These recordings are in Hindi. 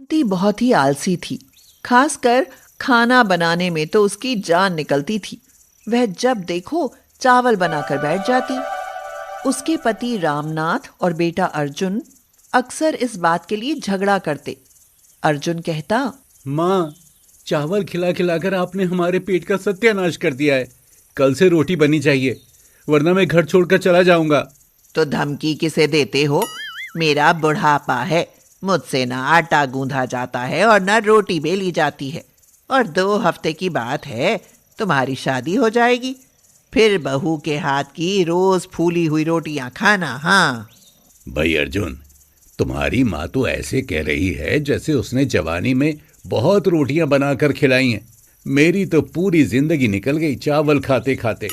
ती बहुत ही आलसी थी। खासकर खाना बनाने में तो उसकी जान निकलती थी। वह जब देखो चावल बनाकर बैठ जाती। उसके पति रामनाथ और बेटा अर्जुन अक्सर इस बात के लिए झगड़ा करते। अर्जुन कहता, माँ, चावल खिला खिलाकर आपने हमारे पेट का सत्यानाश कर दिया है। कल से रोटी बनी चाहिए, वरना मैं घर छोड़कर चला जाऊंगा। तो धमकी किसे देते हो? मेरा बुढ़ापा है, मुझसे ना आटा गूंधा जाता है और ना रोटी बेली जाती है। और 2 हफ्ते की बात है, तुम्हारी शादी हो जाएगी। फिर बहू के हाथ की रोज फूली हुई रोटियां खाना। हाँ भाई अर्जुन, तुम्हारी माँ तो ऐसे कह रही है जैसे उसने जवानी में बहुत रोटियां बनाकर खिलाई हैं। मेरी तो पूरी जिंदगी निकल गई चावल खाते खाते।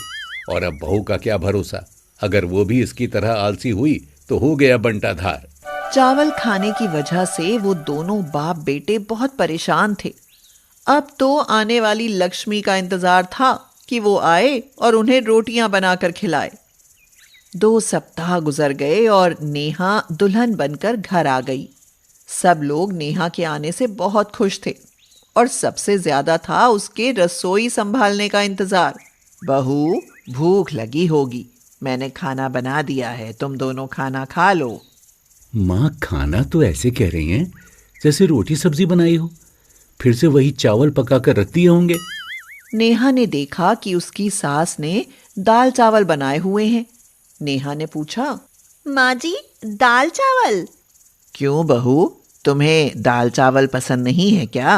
और अब बहू का क्या भरोसा, अगर वो भी इसकी तरह आलसी हुई तो हो गया बंटाधार। चावल खाने की वजह से वो दोनों बाप बेटे बहुत परेशान थे। अब तो आने वाली लक्ष्मी का इंतजार था कि वो आए और उन्हें रोटियां बनाकर खिलाए। 2 सप्ताह गुजर गए और नेहा दुल्हन बनकर घर आ गई। सब लोग नेहा के आने से बहुत खुश थे और सबसे ज्यादा था उसके रसोई संभालने का इंतजार। बहू, भूख लगी होगी, मैंने खाना बना दिया है, तुम दोनों खाना खा लो। माँ खाना तो ऐसे कह रही हैं जैसे रोटी सब्जी बनाई हो। फिर से वही चावल पका कर रख दिए होंगे। नेहा ने देखा कि उसकी सास ने दाल चावल बनाए हुए हैं। नेहा ने पूछा, माँ जी, दाल चावल? क्यों बहू, तुम्हें दाल चावल पसंद नहीं है क्या?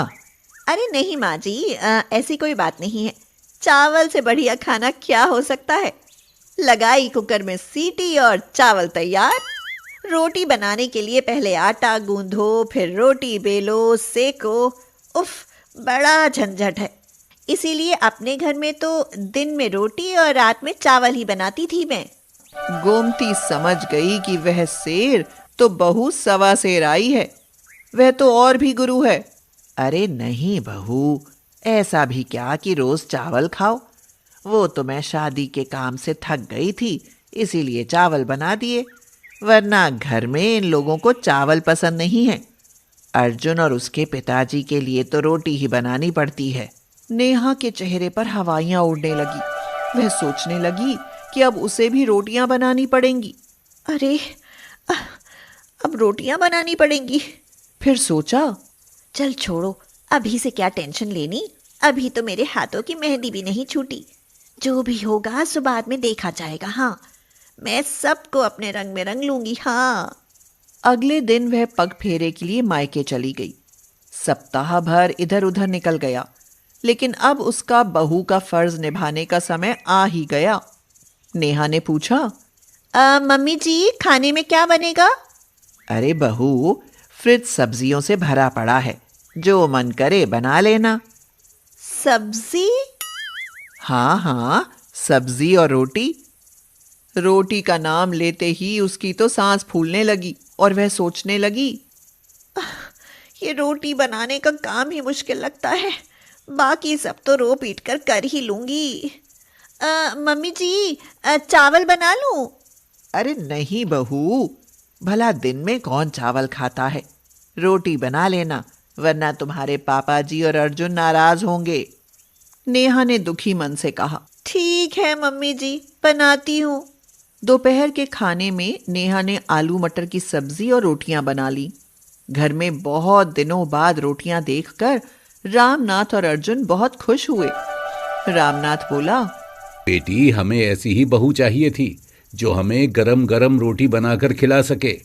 अरे नहीं माँ जी, ऐसी कोई बात नहीं है। चावल से बढ़िया खाना क्या हो सकता है। लगाई कुकर में सीटी और चावल तैयार। रोटी बनाने के लिए पहले आटा गूंधो, फिर रोटी बेलो, सेको। उफ, बड़ा झंझट है। इसीलिए अपने घर में तो दिन में रोटी और रात में चावल ही बनाती थी मैं। गोमती समझ गई कि वह शेर तो बहू सवा शेर आई है, वह तो और भी गुरु है। अरे नहीं बहू, ऐसा भी क्या कि रोज चावल खाओ। वो तो मैं शादी के काम से थक गई थी, इसीलिए चावल बना दिए, वरना घर में इन लोगों को चावल पसंद नहीं है। अर्जुन और उसके पिताजी के लिए तो रोटी ही बनानी पड़ती है। नेहा के चेहरे पर हवाइयां उड़ने लगी। वह सोचने लगी कि अब उसे भी रोटियां बनानी पड़ेंगी। अरे, अब रोटियां बनानी पड़ेंगी। फिर सोचा, चल छोड़ो, अभी से क्या टेंशन लेनी। अभी तो मेरे हाथों की मेहंदी भी नहीं छूटी। जो भी होगा सो बाद में देखा जाएगा। हाँ, मैं सबको अपने रंग में रंग लूंगी। हाँ। अगले दिन वह पग फेरे के लिए मायके चली गई। सप्ताह भर इधर उधर निकल गया, लेकिन अब उसका बहू का फर्ज निभाने का समय आ ही गया। नेहा ने पूछा, मम्मी जी, खाने में क्या बनेगा? अरे बहू, फ्रिज सब्जियों से भरा पड़ा है, जो मन करे बना लेना। सब्जी? हाँ हाँ, सब्जी और रोटी। रोटी का नाम लेते ही उसकी तो सांस फूलने लगी और वह सोचने लगी, ये रोटी बनाने का काम ही मुश्किल लगता है, बाकी सब तो रो पीट कर ही लूंगी। मम्मी जी, चावल बना लूं? अरे नहीं बहू, भला दिन में कौन चावल खाता है। रोटी बना लेना, वरना तुम्हारे पापा जी और अर्जुन नाराज होंगे। नेहा ने दुखी मन से कहा। ठीक है मम्मी जी, बनाती हूँ। दोपहर के खाने में नेहा ने आलू मटर की सब्जी और रोटियां बना ली। घर में बहुत दिनों बाद रोटियां देखकर रामनाथ और अर्जुन बहुत खुश हुए। रामनाथ बोला, बेटी, हमें ऐसी ही बहू चाहिए थी जो हमें गरम गरम रोटी बनाकर खिला सके।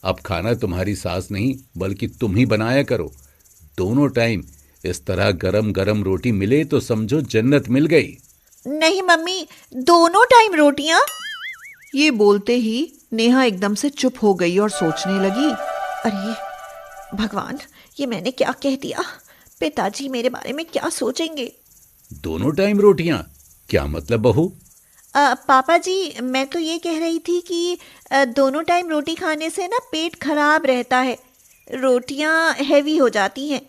अब खाना तुम्हारी सास नहीं बल्कि तुम ही बनाया करो। दोनों टाइम इस तरह गरम गरम रोटी मिले तो समझो जन्नत मिल गई। नहीं मम्मी, दोनों टाइम रोटियां? ये बोलते ही नेहा एकदम से चुप हो गई और सोचने लगी, अरे भगवान, ये मैंने क्या कह दिया। पिताजी मेरे बारे में क्या सोचेंगे। दोनों टाइम रोटियां? क्या मतलब बहू? पापा जी, मैं तो ये कह रही थी कि दोनों टाइम रोटी खाने से ना पेट खराब रहता है, रोटियां हैवी हो जाती हैं।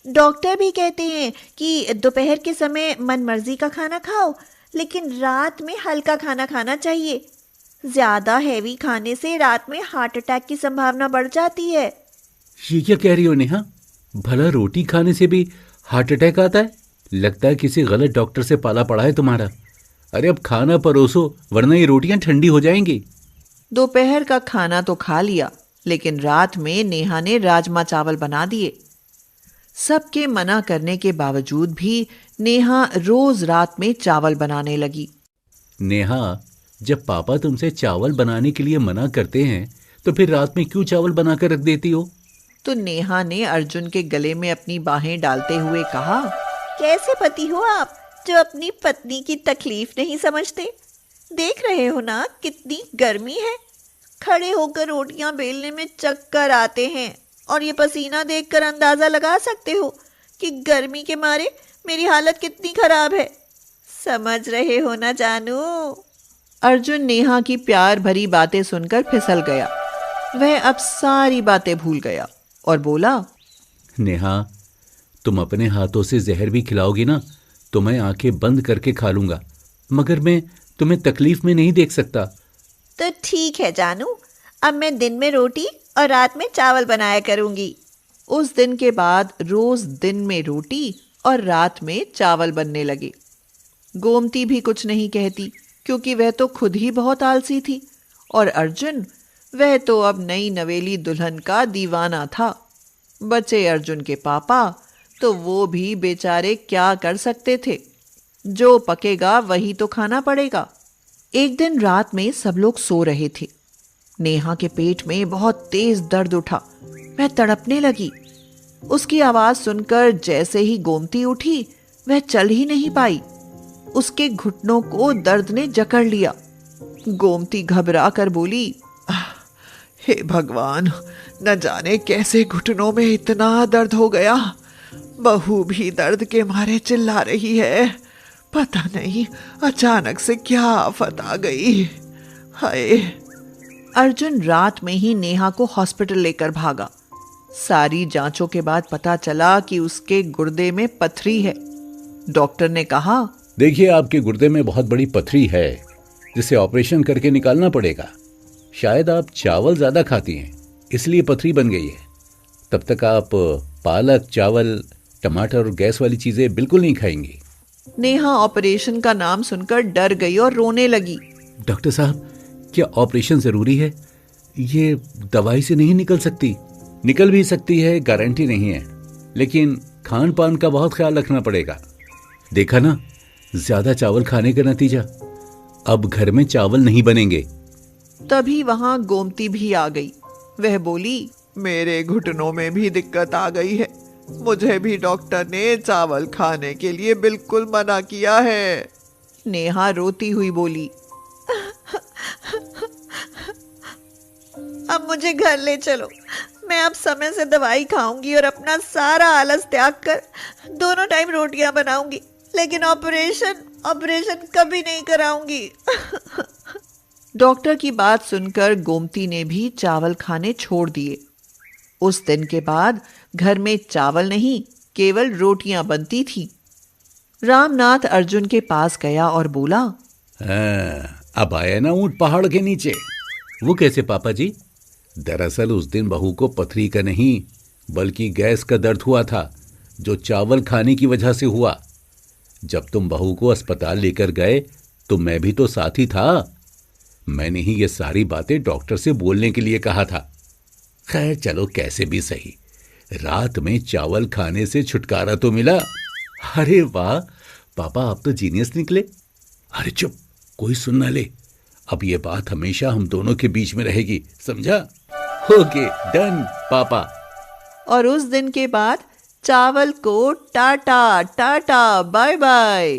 डॉक्टर भी कहते हैं कि दोपहर के समय मन मर्जी का खाना खाओ, लेकिन रात में हल्का खाना खाना चाहिए। ज़्यादा हैवी खाने से रात में हार्ट अटैक की संभावना बढ़ जाती है। ये क्या कह रही हो नेहा? भला रोटी खाने से भी हार्ट अटैक आता है? लगता है किसी गलत डॉक्टर से पाला पड़ा है तुम्हारा। अरे अब खाना परोसो, वरना ये रोटियां ठंडी हो जाएंगी। दोपहर का खाना तो खा लिया, लेकिन रात में नेहा ने राजमा चावल बना दिए। सबके मना करने के बावजूद भी नेहा रोज रात में चावल बनाने लगी। नेहा, जब पापा तुमसे चावल बनाने के लिए मना करते हैं तो फिर रात में क्यों चावल बनाकर रख देती हो? तो नेहा ने अर्जुन के गले में अपनी बाहें डालते हुए कहा, कैसे पति हो आप जो अपनी पत्नी की तकलीफ नहीं समझते? देख रहे हो ना कितनी गर्मी है। खड़े होकर रोटियां बेलने में चक्कर आते हैं, और ये पसीना देखकर अंदाजा लगा सकते हो कि गर्मी के मारे मेरी हालत कितनी खराब है। समझ रहे हो ना जानू? अर्जुन नेहा की प्यार भरी बातें सुनकर फिसल गया। वह अब सारी बातें भूल गया और बोला, नेहा, तुम अपने हाथों से जहर भी खिलाओगी ना तो मैं आंखें बंद करके खा लूंगा, मगर मैं तुम्हें तकलीफ में नहीं देख सकता। तो ठीक है जानू, अब मैं दिन में रोटी और रात में चावल बनाया करूंगी। उस दिन के बाद रोज दिन में रोटी और रात में चावल बनने लगे। गोमती भी कुछ नहीं कहती, क्योंकि वह तो खुद ही बहुत आलसी थी, और अर्जुन, वह तो अब नई नवेली दुल्हन का दीवाना था। बचे अर्जुन के पापा, तो वो भी बेचारे क्या कर सकते थे। जो पकेगा वही तो खाना पड़ेगा। एक दिन रात में सब लोग सो रहे थे। नेहा के पेट में बहुत तेज दर्द उठा। वह तड़पने लगी। उसकी आवाज सुनकर जैसे ही गोमती उठी, वह चल ही नहीं पाई। उसके घुटनों को दर्द ने जकड़ लिया। गोमती घबरा कर बोली, हे भगवान, न जाने कैसे घुटनों में इतना दर्द हो गया। बहू भी दर्द के मारे चिल्ला रही है। पता नहीं अचानक से क्या आफत आ गई। हाय। अर्जुन रात में ही नेहा को हॉस्पिटल लेकर भागा। सारी जांचों के बाद पता चला कि उसके गुर्दे में पथरी है। डॉक्टर ने कहा, देखिए, आपके गुर्दे में बहुत बड़ी पथरी है, जिसे ऑपरेशन करके निकालना पड़ेगा। शायद आप चावल ज्यादा खाती हैं, इसलिए पथरी बन गई है। तब तक आप पालक, चावल, टमाटर और गैस वाली चीजें बिल्कुल नहीं खाएंगी। नेहा ऑपरेशन का नाम सुनकर डर गई और रोने लगी। डॉक्टर साहब, क्या ऑपरेशन जरूरी है? ये दवाई से नहीं निकल सकती? निकल भी सकती है, गारंटी नहीं है, लेकिन खान पान का बहुत ख्याल रखना पड़ेगा। देखा ना, ज्यादा चावल खाने का नतीजा। अब घर में चावल नहीं बनेंगे। तभी वहां गोमती भी आ गई। वह बोली, मेरे घुटनों में भी दिक्कत आ गई है। मुझे भी डॉक्टर ने चावल खाने के लिए बिल्कुल मना किया है। नेहा रोती हुई बोली, अब मुझे घर ले चलो। मैं अब समय से दवाई खाऊंगी और अपना सारा आलस त्याग कर दोनों टाइम रोटियां बनाऊंगी, लेकिन ऑपरेशन कभी नहीं कराऊंगी। डॉक्टर की बात सुनकर गोमती ने भी चावल खाने छोड़ दिए। उस दिन के बाद घर में चावल नहीं, केवल रोटियां बनती थी। रामनाथ अर्जुन के पास गया और बोला, अब आया ना ऊंट पहाड़ के नीचे। वो कैसे पापा जी? दरअसल उस दिन बहू को पथरी का नहीं, बल्कि गैस का दर्द हुआ था, जो चावल खाने की वजह से हुआ। जब तुम बहू को अस्पताल लेकर गए तो मैं भी तो साथ ही था। मैंने ही ये सारी बातें डॉक्टर से बोलने के लिए कहा था। खैर चलो, कैसे भी सही, रात में चावल खाने से छुटकारा तो मिला। अरे वाह पापा, आप तो जीनियस निकले। अरे चुप, कोई सुन ना ले। अब ये बात हमेशा हम दोनों के बीच में रहेगी, समझा? ओके, डन पापा। और उस दिन के बाद चावल को टाटा टाटा बाय बाय।